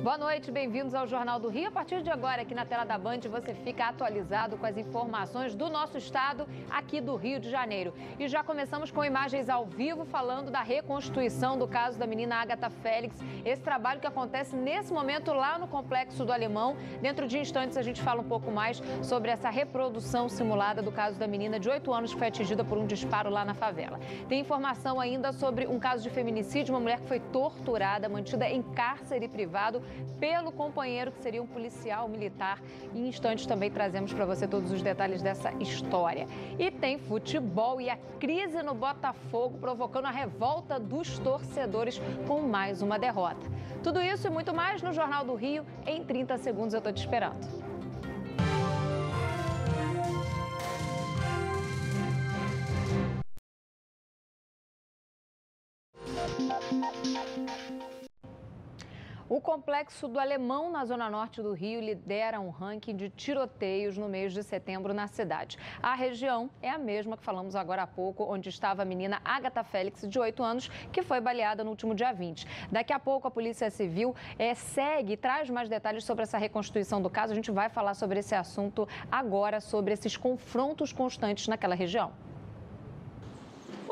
Boa noite, bem-vindos ao Jornal do Rio. A partir de agora, aqui na tela da Band, você fica atualizado com as informações do nosso estado, aqui do Rio de Janeiro. E já começamos com imagens ao vivo, falando da reconstituição do caso da menina Agatha Félix. Esse trabalho que acontece nesse momento lá no Complexo do Alemão. Dentro de instantes, a gente fala um pouco mais sobre essa reprodução simulada do caso da menina de 8 anos que foi atingida por um disparo lá na favela. Tem informação ainda sobre um caso de feminicídio, uma mulher que foi torturada, mantida em cárcere privado pelo companheiro, que seria um policial militar. Em instantes também trazemos para você todos os detalhes dessa história. E tem futebol e a crise no Botafogo provocando a revolta dos torcedores com mais uma derrota. Tudo isso e muito mais no Jornal do Rio. Em 30 segundos eu estou te esperando. O Complexo do Alemão, na zona norte do Rio, lidera um ranking de tiroteios no mês de setembro na cidade. A região é a mesma que falamos agora há pouco, onde estava a menina Agatha Félix, de 8 anos, que foi baleada no último dia 20. Daqui a pouco a Polícia Civil segue e traz mais detalhes sobre essa reconstituição do caso. A gente vai falar sobre esse assunto agora, sobre esses confrontos constantes naquela região.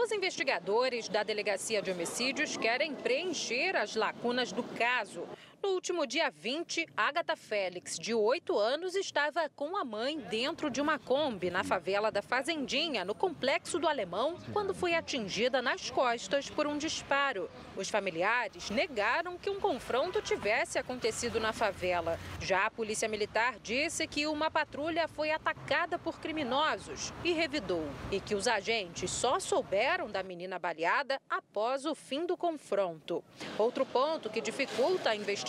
Os investigadores da Delegacia de Homicídios querem preencher as lacunas do caso. No último dia 20, Agatha Félix, de 8 anos, estava com a mãe dentro de uma Kombi na favela da Fazendinha, no Complexo do Alemão, quando foi atingida nas costas por um disparo. Os familiares negaram que um confronto tivesse acontecido na favela. Já a Polícia Militar disse que uma patrulha foi atacada por criminosos e revidou, e que os agentes só souberam da menina baleada após o fim do confronto. Outro ponto que dificulta a investigação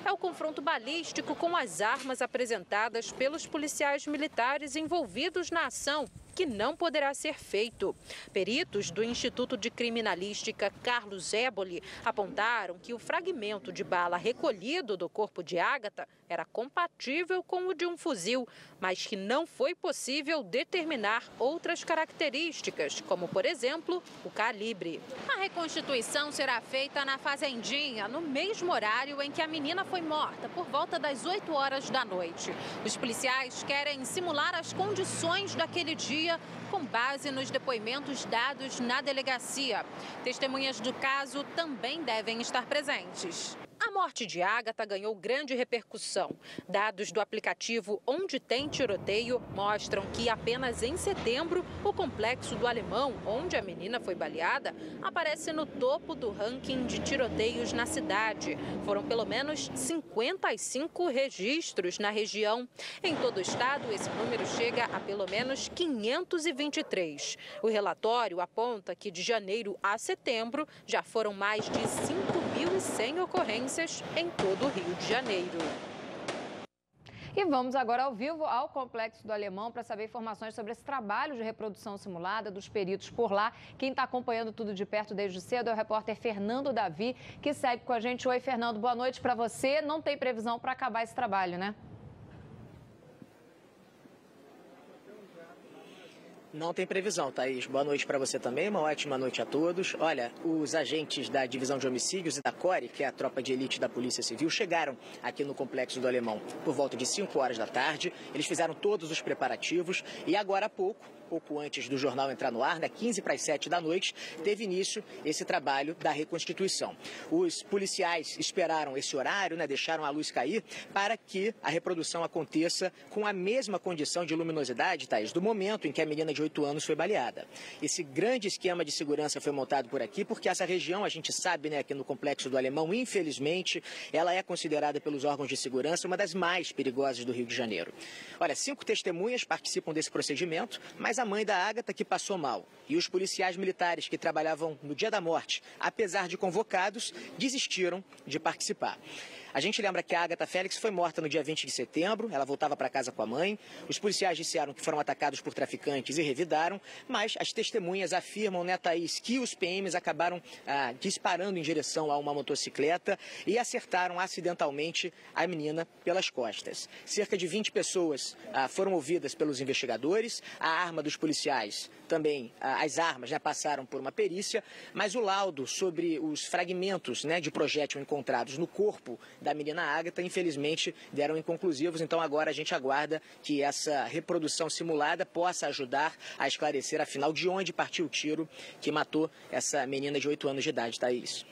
é o confronto balístico com as armas apresentadas pelos policiais militares envolvidos na ação, que não poderá ser feito. Peritos do Instituto de Criminalística Carlos Éboli apontaram que o fragmento de bala recolhido do corpo de Agatha era compatível com o de um fuzil, mas que não foi possível determinar outras características, como, por exemplo, o calibre. A reconstituição será feita na Fazendinha, no mesmo horário em que a menina foi morta, por volta das 8 horas da noite. Os policiais querem simular as condições daquele dia com base nos depoimentos dados na delegacia. Testemunhas do caso também devem estar presentes. A morte de Agatha ganhou grande repercussão. Dados do aplicativo Onde Tem Tiroteio mostram que apenas em setembro, o Complexo do Alemão, onde a menina foi baleada, aparece no topo do ranking de tiroteios na cidade. Foram pelo menos 55 registros na região. Em todo o estado, esse número chega a pelo menos 523. O relatório aponta que de janeiro a setembro já foram mais de 5.100 ocorrências em todo o Rio de Janeiro. E vamos agora ao vivo ao Complexo do Alemão para saber informações sobre esse trabalho de reprodução simulada dos peritos por lá. Quem está acompanhando tudo de perto desde cedo é o repórter Fernando Davi, que segue com a gente. Oi, Fernando, boa noite para você. Não tem previsão para acabar esse trabalho, né? Não tem previsão, Thaís. Boa noite para você também, uma ótima noite a todos. Olha, os agentes da Divisão de Homicídios e da CORE, que é a tropa de elite da Polícia Civil, chegaram aqui no Complexo do Alemão por volta de 5 horas da tarde. Eles fizeram todos os preparativos e agora há pouco antes do jornal entrar no ar, 15 para as 7 da noite, teve início esse trabalho da reconstituição. Os policiais esperaram esse horário, deixaram a luz cair para que a reprodução aconteça com a mesma condição de luminosidade, Thaís, do momento em que a menina de 8 anos foi baleada. Esse grande esquema de segurança foi montado por aqui porque essa região, a gente sabe, aqui no Complexo do Alemão, infelizmente, ela é considerada pelos órgãos de segurança uma das mais perigosas do Rio de Janeiro. Olha, 5 testemunhas participam desse procedimento, mas a mãe da Agatha que passou mal e os policiais militares que trabalhavam no dia da morte, apesar de convocados, desistiram de participar. A gente lembra que a Agatha Félix foi morta no dia 20 de setembro, ela voltava para casa com a mãe. Os policiais disseram que foram atacados por traficantes e revidaram, mas as testemunhas afirmam, né, Thaís, que os PMs acabaram disparando em direção a uma motocicleta e acertaram acidentalmente a menina pelas costas. Cerca de 20 pessoas foram ouvidas pelos investigadores, a arma dos policiais também, as armas já passaram por uma perícia, mas o laudo sobre os fragmentos, né, de projétil encontrados no corpo da menina Agatha, infelizmente, deram inconclusivos. Então agora a gente aguarda que essa reprodução simulada possa ajudar a esclarecer, afinal, de onde partiu o tiro que matou essa menina de 8 anos de idade, Thaís.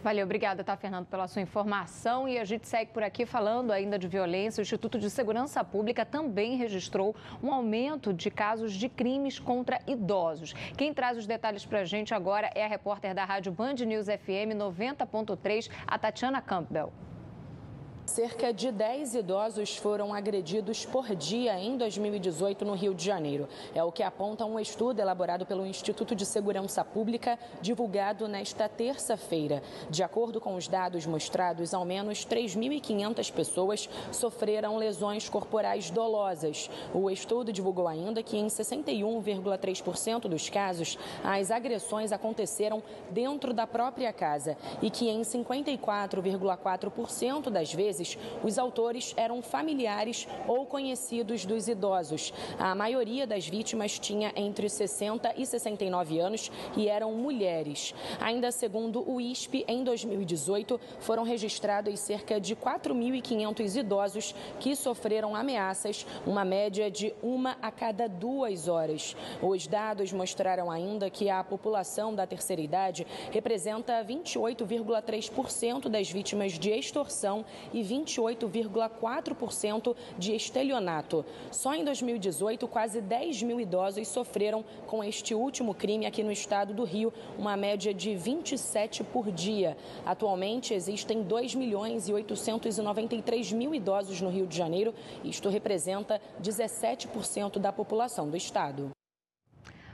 Valeu, obrigada, tá, Fernando, pela sua informação. E a gente segue por aqui falando ainda de violência. O Instituto de Segurança Pública também registrou um aumento de casos de crimes contra idosos. Quem traz os detalhes para a gente agora é a repórter da Rádio Band News FM 90.3, a Tatiana Campbell. Cerca de 10 idosos foram agredidos por dia em 2018 no Rio de Janeiro. É o que aponta um estudo elaborado pelo Instituto de Segurança Pública, divulgado nesta terça-feira. De acordo com os dados mostrados, ao menos 3.500 pessoas sofreram lesões corporais dolosas. O estudo divulgou ainda que em 61,3% dos casos, as agressões aconteceram dentro da própria casa e que em 54,4% das vezes, os autores eram familiares ou conhecidos dos idosos. A maioria das vítimas tinha entre 60 e 69 anos e eram mulheres. Ainda segundo o ISP, em 2018, foram registrados cerca de 4.500 idosos que sofreram ameaças, uma média de 1 a cada 2 horas. Os dados mostraram ainda que a população da terceira idade representa 28,3% das vítimas de extorsão e 28,4% de estelionato. Só em 2018, quase 10.000 idosos sofreram com este último crime aqui no estado do Rio, uma média de 27 por dia. Atualmente, existem 2.893.000 idosos no Rio de Janeiro. Isto representa 17% da população do estado.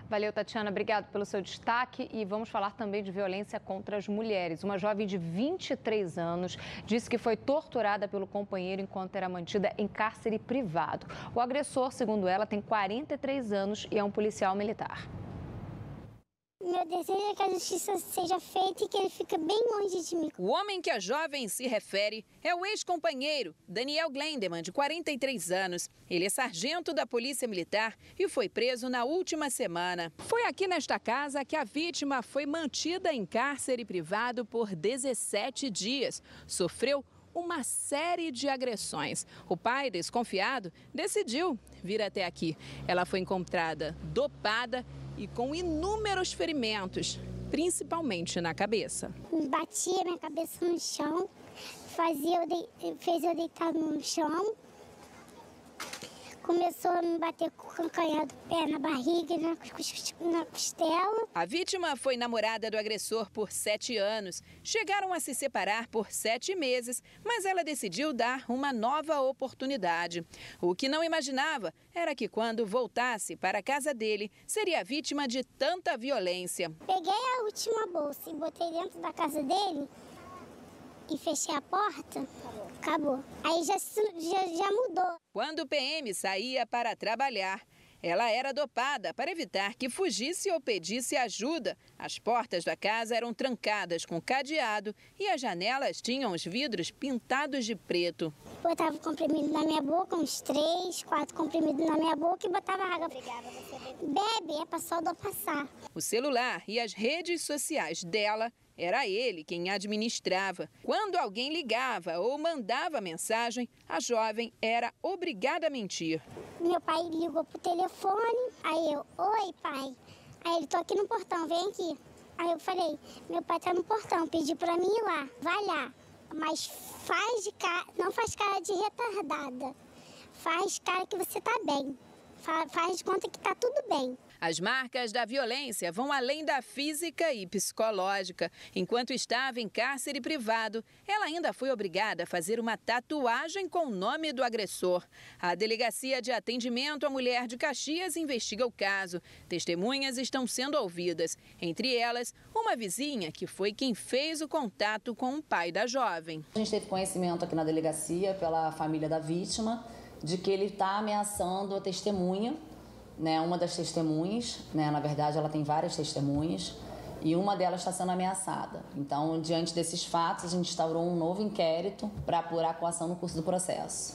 Valeu, Tatiana. Obrigado pelo seu destaque. E vamos falar também de violência contra as mulheres. Uma jovem de 23 anos disse que foi torturada pelo companheiro enquanto era mantida em cárcere privado. O agressor, segundo ela, tem 43 anos e é um policial militar. Meu desejo é que a justiça seja feita e que ele fique bem longe de mim. O homem que a jovem se refere é o ex-companheiro, Daniel Glendeman, de 43 anos. Ele é sargento da Polícia Militar e foi preso na última semana. Foi aqui nesta casa que a vítima foi mantida em cárcere privado por 17 dias. Sofreu uma série de agressões. O pai, desconfiado, decidiu vir até aqui. Ela foi encontrada dopada e com inúmeros ferimentos, principalmente na cabeça. Batia minha cabeça no chão, fez eu deitar no chão, começou a me bater com o calcanhar do pé na barriga e na costela. A vítima foi namorada do agressor por 7 anos. Chegaram a se separar por 7 meses, mas ela decidiu dar uma nova oportunidade. O que não imaginava era que quando voltasse para a casa dele, seria vítima de tanta violência. Peguei a última bolsa e botei dentro da casa dele e fechei a porta. Acabou. Aí já mudou. Quando o PM saía para trabalhar, ela era dopada para evitar que fugisse ou pedisse ajuda. As portas da casa eram trancadas com cadeado e as janelas tinham os vidros pintados de preto. Botava o comprimido na minha boca, uns 3, 4 comprimidos na minha boca e botava água. Bebe, é para só passar. O celular e as redes sociais dela, era ele quem administrava. Quando alguém ligava ou mandava mensagem, a jovem era obrigada a mentir. Meu pai ligou pro telefone, aí eu, oi pai. Aí ele, tô aqui no portão, vem aqui. Aí eu falei, meu pai tá no portão, pediu pra mim ir lá, vai lá. Mas não faz cara de retardada, faz cara que você tá bem. Faz de conta que tá tudo bem. As marcas da violência vão além da física e psicológica. Enquanto estava em cárcere privado, ela ainda foi obrigada a fazer uma tatuagem com o nome do agressor. A Delegacia de Atendimento à Mulher de Caxias investiga o caso. Testemunhas estão sendo ouvidas. Entre elas, uma vizinha que foi quem fez o contato com o pai da jovem. A gente teve conhecimento aqui na delegacia, pela família da vítima, de que ele está ameaçando a testemunha, né, uma das testemunhas, né, na verdade ela tem várias testemunhas, e uma delas está sendo ameaçada. Então, diante desses fatos, a gente instaurou um novo inquérito para apurar a coação no curso do processo.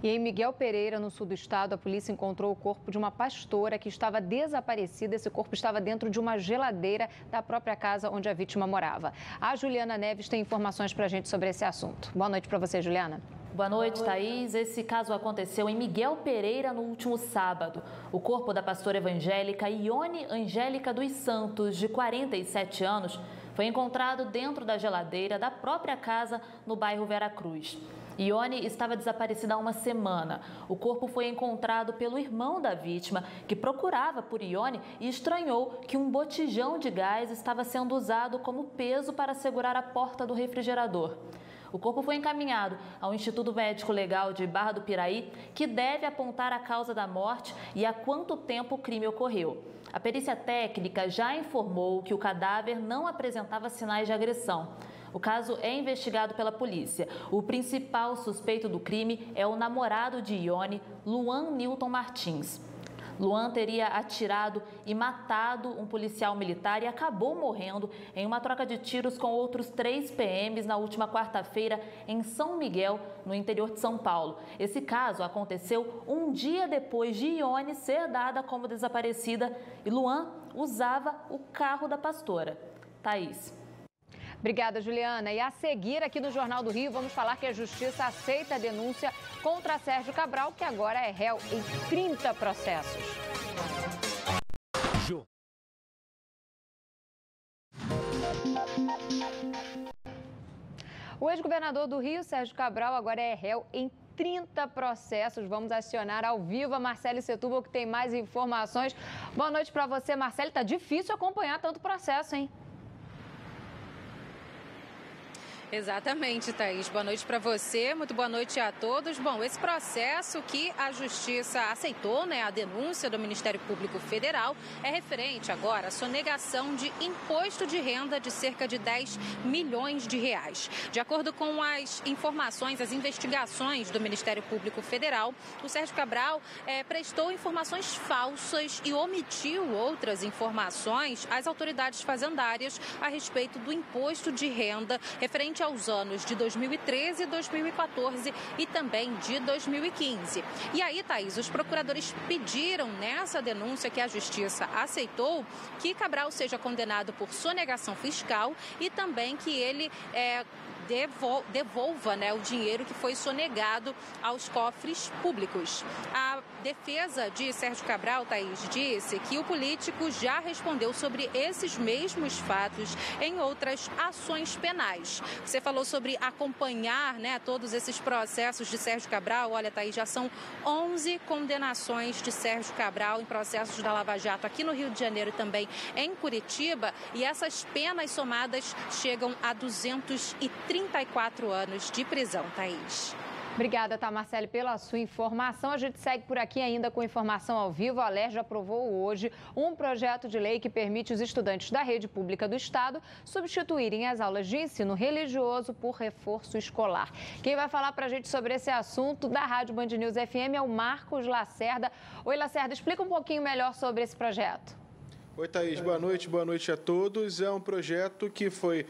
E em Miguel Pereira, no sul do estado, a polícia encontrou o corpo de uma pastora que estava desaparecida. Esse corpo estava dentro de uma geladeira da própria casa onde a vítima morava. A Juliana Neves tem informações para a gente sobre esse assunto. Boa noite para você, Juliana. Boa noite, Thaís. Esse caso aconteceu em Miguel Pereira no último sábado. O corpo da pastora evangélica Ione Angélica dos Santos, de 47 anos, foi encontrado dentro da geladeira da própria casa no bairro Veracruz. Ione estava desaparecida há uma semana. O corpo foi encontrado pelo irmão da vítima, que procurava por Ione e estranhou que um botijão de gás estava sendo usado como peso para segurar a porta do refrigerador. O corpo foi encaminhado ao Instituto Médico Legal de Barra do Piraí, que deve apontar a causa da morte e há quanto tempo o crime ocorreu. A perícia técnica já informou que o cadáver não apresentava sinais de agressão. O caso é investigado pela polícia. O principal suspeito do crime é o namorado de Ione, Luan Newton Martins. Luan teria atirado e matado um policial militar e acabou morrendo em uma troca de tiros com outros 3 PMs na última quarta-feira em São Miguel, no interior de São Paulo. Esse caso aconteceu um dia depois de Ione ser dada como desaparecida e Luan usava o carro da pastora. Thaís. Obrigada, Juliana. E a seguir aqui no Jornal do Rio, vamos falar que a Justiça aceita a denúncia contra Sérgio Cabral, que agora é réu em 30 processos. O ex-governador do Rio, Sérgio Cabral, agora é réu em 30 processos. Vamos acionar ao vivo a Marcele Setúbal, que tem mais informações. Boa noite para você, Marcele. Tá difícil acompanhar tanto processo, hein? Exatamente, Thaís. Boa noite para você, muito boa noite a todos. Bom, esse processo que a Justiça aceitou, né, a denúncia do Ministério Público Federal, é referente agora à sonegação de imposto de renda de cerca de 10 milhões de reais. De acordo com as informações, as investigações do Ministério Público Federal, o Sérgio Cabral prestou informações falsas e omitiu outras informações às autoridades fazendárias a respeito do imposto de renda referente aos anos de 2013, 2014 e também de 2015. E aí, Thaís, os procuradores pediram nessa denúncia que a Justiça aceitou que Cabral seja condenado por sonegação fiscal e também que ele devolva, né, o dinheiro que foi sonegado aos cofres públicos. A defesa de Sérgio Cabral, Thaís, disse que o político já respondeu sobre esses mesmos fatos em outras ações penais. Você falou sobre acompanhar, né, todos esses processos de Sérgio Cabral. Olha, Thaís, já são 11 condenações de Sérgio Cabral em processos da Lava Jato aqui no Rio de Janeiro e também em Curitiba. E essas penas somadas chegam a 234 anos de prisão, Thaís. Obrigada, tá, Marcele, pela sua informação. A gente segue por aqui ainda com informação ao vivo. A ALERJ aprovou hoje um projeto de lei que permite os estudantes da rede pública do Estado substituírem as aulas de ensino religioso por reforço escolar. Quem vai falar para a gente sobre esse assunto da Rádio Band News FM é o Marcos Lacerda. Oi, Lacerda, explica um pouquinho melhor sobre esse projeto. Oi, Thaís, boa noite a todos. É um projeto que foi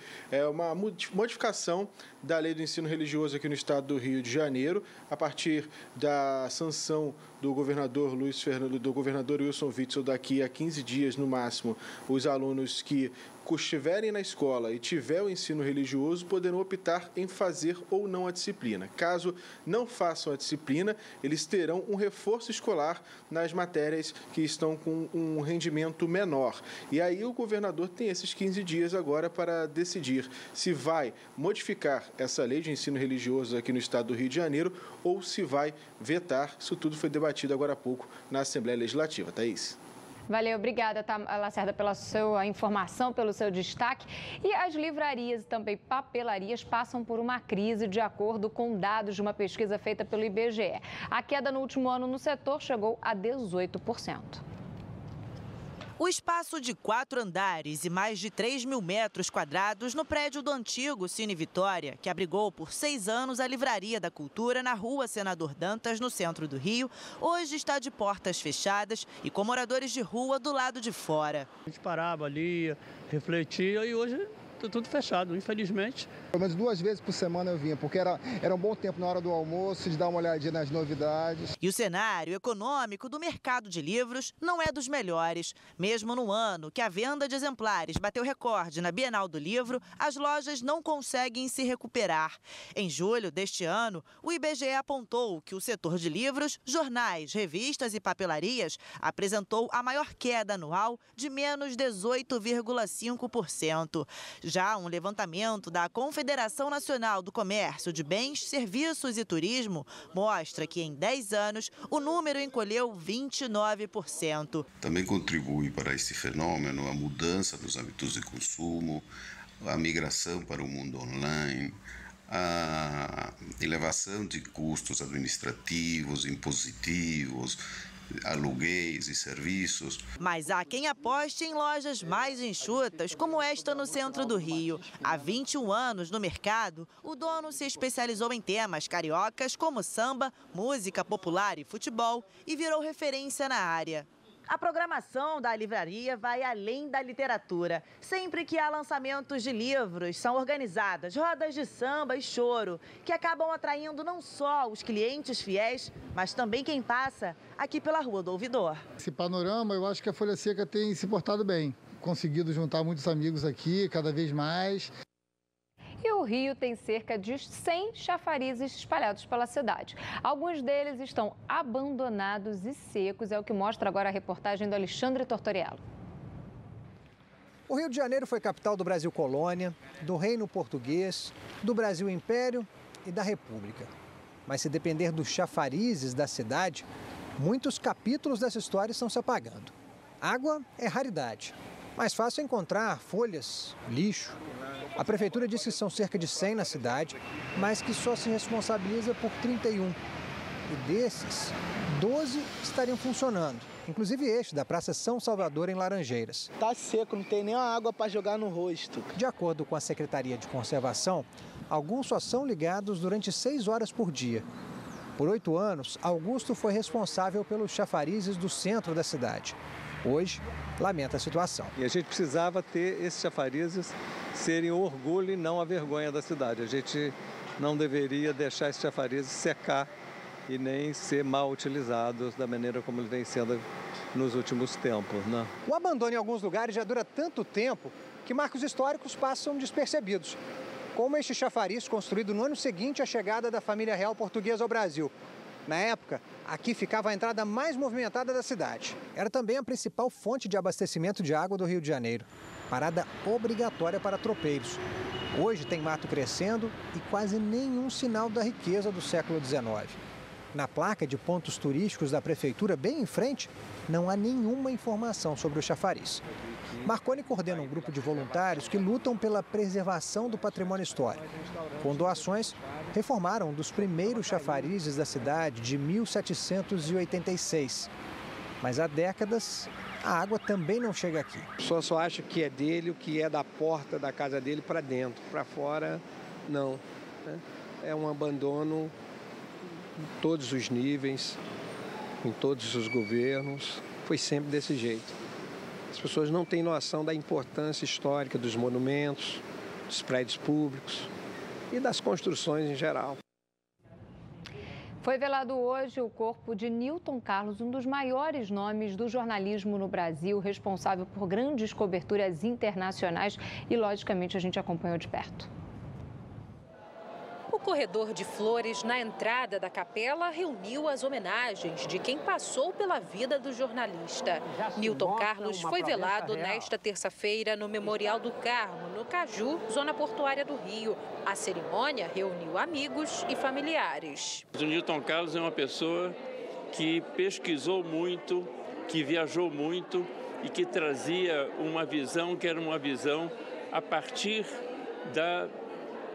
uma modificação da lei do ensino religioso aqui no estado do Rio de Janeiro, a partir da sanção do governador Wilson Witzel. Daqui a 15 dias, no máximo, os alunos que estiverem na escola e tiver o ensino religioso poderão optar em fazer ou não a disciplina. Caso não façam a disciplina, eles terão um reforço escolar nas matérias que estão com um rendimento menor. E aí o governador tem esses 15 dias agora para decidir se vai modificar essa lei de ensino religioso aqui no estado do Rio de Janeiro ou se vai vetar. Isso tudo foi debatido agora há pouco na Assembleia Legislativa. Thaís. Valeu, obrigada, Lacerda, pela sua informação, pelo seu destaque. E as livrarias e também papelarias passam por uma crise, de acordo com dados de uma pesquisa feita pelo IBGE. A queda no último ano no setor chegou a 18%. O espaço de 4 andares e mais de 3 mil metros quadrados no prédio do antigo Cine Vitória, que abrigou por 6 anos a Livraria da Cultura na Rua Senador Dantas, no centro do Rio, hoje está de portas fechadas e com moradores de rua do lado de fora. A gente parava, lia, refletia e hoje está tudo fechado, infelizmente. Pelo menos 2 vezes por semana eu vinha, porque era um bom tempo na hora do almoço, de dar uma olhadinha nas novidades. E o cenário econômico do mercado de livros não é dos melhores. Mesmo no ano que a venda de exemplares bateu recorde na Bienal do Livro, as lojas não conseguem se recuperar. Em julho deste ano, o IBGE apontou que o setor de livros, jornais, revistas e papelarias apresentou a maior queda anual de menos 18,5%. Já um levantamento da Confederação Nacional do Comércio de Bens, Serviços e Turismo mostra que em 10 anos o número encolheu 29%. Também contribui para esse fenômeno a mudança dos hábitos de consumo, a migração para o mundo online, a elevação de custos administrativos, impositivos, aluguéis e serviços. Mas há quem aposte em lojas mais enxutas, como esta no centro do Rio. Há 21 anos no mercado, o dono se especializou em temas cariocas como samba, música popular e futebol e virou referência na área. A programação da livraria vai além da literatura. Sempre que há lançamentos de livros, são organizadas rodas de samba e choro, que acabam atraindo não só os clientes fiéis, mas também quem passa aqui pela Rua do Ouvidor. Esse panorama, eu acho que a Folha Seca tem se portado bem. Conseguido juntar muitos amigos aqui, cada vez mais. E o Rio tem cerca de 100 chafarizes espalhados pela cidade. Alguns deles estão abandonados e secos, é o que mostra agora a reportagem do Alexandre Tortoriello. O Rio de Janeiro foi capital do Brasil Colônia, do Reino Português, do Brasil Império e da República. Mas se depender dos chafarizes da cidade, muitos capítulos dessa história estão se apagando. Água é raridade. Mais fácil encontrar folhas, lixo. A prefeitura diz que são cerca de 100 na cidade, mas que só se responsabiliza por 31. E desses, 12 estariam funcionando, inclusive este da Praça São Salvador, em Laranjeiras. Tá seco, não tem nem água para jogar no rosto. De acordo com a Secretaria de Conservação, alguns só são ligados durante 6 horas por dia. Por 8 anos, Augusto foi responsável pelos chafarizes do centro da cidade. Hoje, lamenta a situação. E a gente precisava ter esses chafarizes serem o orgulho e não a vergonha da cidade. A gente não deveria deixar esses chafarizes secar e nem ser mal utilizados da maneira como ele vem sendo nos últimos tempos, né? O abandono em alguns lugares já dura tanto tempo que marcos históricos passam despercebidos, como este chafariz construído no ano seguinte à chegada da família real portuguesa ao Brasil. Na época, aqui ficava a entrada mais movimentada da cidade. Era também a principal fonte de abastecimento de água do Rio de Janeiro. Parada obrigatória para tropeiros. Hoje tem mato crescendo e quase nenhum sinal da riqueza do século XIX. Na placa de pontos turísticos da prefeitura, bem em frente, não há nenhuma informação sobre o chafariz. Marconi coordena um grupo de voluntários que lutam pela preservação do patrimônio histórico. Com doações, reformaram um dos primeiros chafarizes da cidade de 1786. Mas há décadas, a água também não chega aqui. A pessoa só acha que é dele, o que é da porta da casa dele para dentro. Para fora, não. É um abandono em todos os níveis, em todos os governos. Foi sempre desse jeito. As pessoas não têm noção da importância histórica dos monumentos, dos prédios públicos e das construções em geral. Foi velado hoje o corpo de Newton Carlos, um dos maiores nomes do jornalismo no Brasil, responsável por grandes coberturas internacionais e, logicamente, a gente acompanhou de perto. O corredor de flores na entrada da capela reuniu as homenagens de quem passou pela vida do jornalista. Newton Carlos foi velado nesta terça-feira no Memorial do Carmo, no Caju, zona portuária do Rio. A cerimônia reuniu amigos e familiares. O Newton Carlos é uma pessoa que pesquisou muito que viajou muito e que trazia uma visão que era uma visão a partir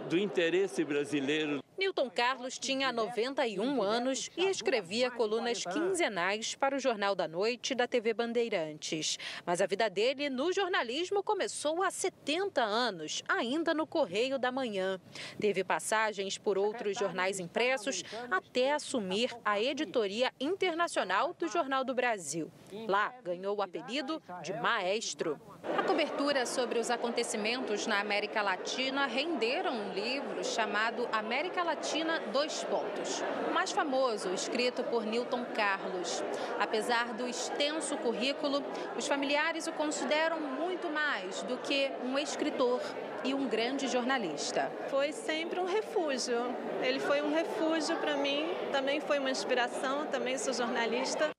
do interesse brasileiro. Newton Carlos tinha 91 anos e escrevia colunas quinzenais para o Jornal da Noite da TV Bandeirantes. Mas a vida dele no jornalismo começou há 70 anos, ainda no Correio da Manhã. Teve passagens por outros jornais impressos até assumir a editoria internacional do Jornal do Brasil. Lá ganhou o apelido de Maestro. A cobertura sobre os acontecimentos na América Latina renderam um livro chamado América Latina, 2 pontos. O mais famoso, escrito por Newton Carlos. Apesar do extenso currículo, os familiares o consideram muito mais do que um escritor e um grande jornalista. Foi sempre um refúgio. Ele foi um refúgio para mim, também foi uma inspiração, também sou jornalista.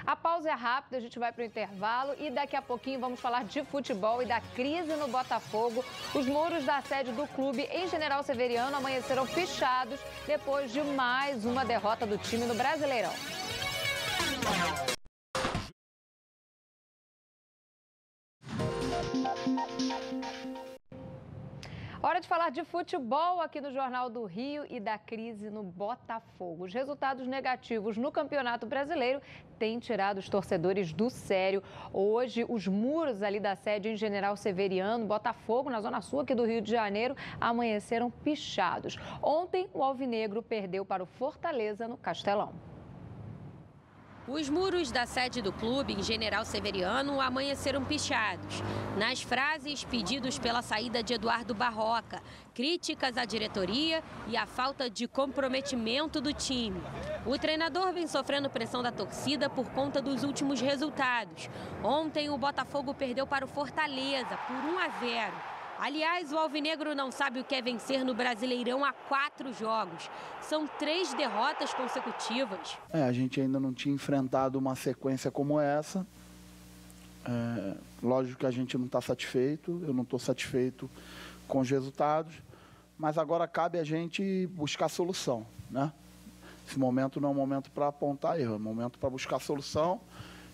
A pausa é rápida, a gente vai para o intervalo e daqui a pouquinho vamos falar de futebol e da crise no Botafogo. Os muros da sede do clube em General Severiano amanheceram fechados depois de mais uma derrota do time no Brasileirão. Hora de falar de futebol aqui no Jornal do Rio e da crise no Botafogo. Os resultados negativos no Campeonato Brasileiro têm tirado os torcedores do sério. Hoje, os muros ali da sede em General Severiano, Botafogo, na Zona Sul aqui do Rio de Janeiro, amanheceram pichados. Ontem, o Alvinegro perdeu para o Fortaleza no Castelão. Os muros da sede do clube em General Severiano amanheceram pichados. Nas frases, pedidos pela saída de Eduardo Barroca, críticas à diretoria e a falta de comprometimento do time. O treinador vem sofrendo pressão da torcida por conta dos últimos resultados. Ontem, o Botafogo perdeu para o Fortaleza por 1-0. Aliás, o Alvinegro não sabe o que é vencer no Brasileirão há 4 jogos. São 3 derrotas consecutivas. A gente ainda não tinha enfrentado uma sequência como essa. Lógico que a gente não está satisfeito, eu não estou satisfeito com os resultados, mas agora cabe a gente buscar solução, né? Esse momento não é um momento para apontar erro, é um momento para buscar solução.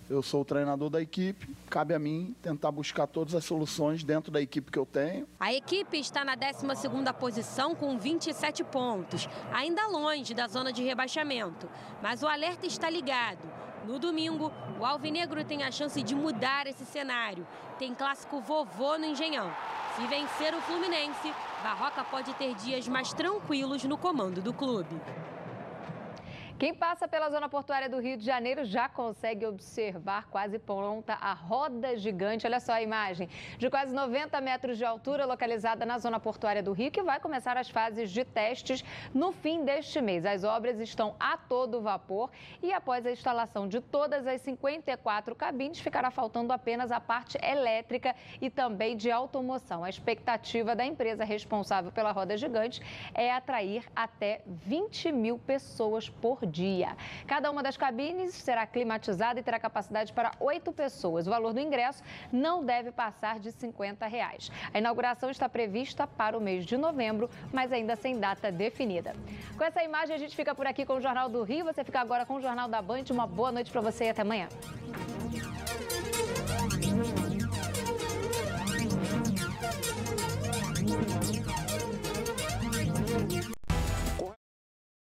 Eu sou o treinador da equipe, cabe a mim tentar buscar todas as soluções dentro da equipe que eu tenho. A equipe está na 12ª posição com 27 pontos, ainda longe da zona de rebaixamento. Mas o alerta está ligado. No domingo, o Alvinegro tem a chance de mudar esse cenário. Tem clássico vovô no Engenhão. Se vencer o Fluminense, Barroca pode ter dias mais tranquilos no comando do clube. Quem passa pela zona portuária do Rio de Janeiro já consegue observar quase pronta a roda gigante. Olha só a imagem, de quase 90 metros de altura, localizada na zona portuária do Rio, que vai começar as fases de testes no fim deste mês. As obras estão a todo vapor e após a instalação de todas as 54 cabines, ficará faltando apenas a parte elétrica e também de automoção. A expectativa da empresa responsável pela roda gigante é atrair até 20 mil pessoas por dia. Cada uma das cabines será climatizada e terá capacidade para 8 pessoas. O valor do ingresso não deve passar de R$ 50. A inauguração está prevista para o mês de novembro, mas ainda sem data definida. Com essa imagem, a gente fica por aqui com o Jornal do Rio. Você fica agora com o Jornal da Band. Uma boa noite para você e até amanhã.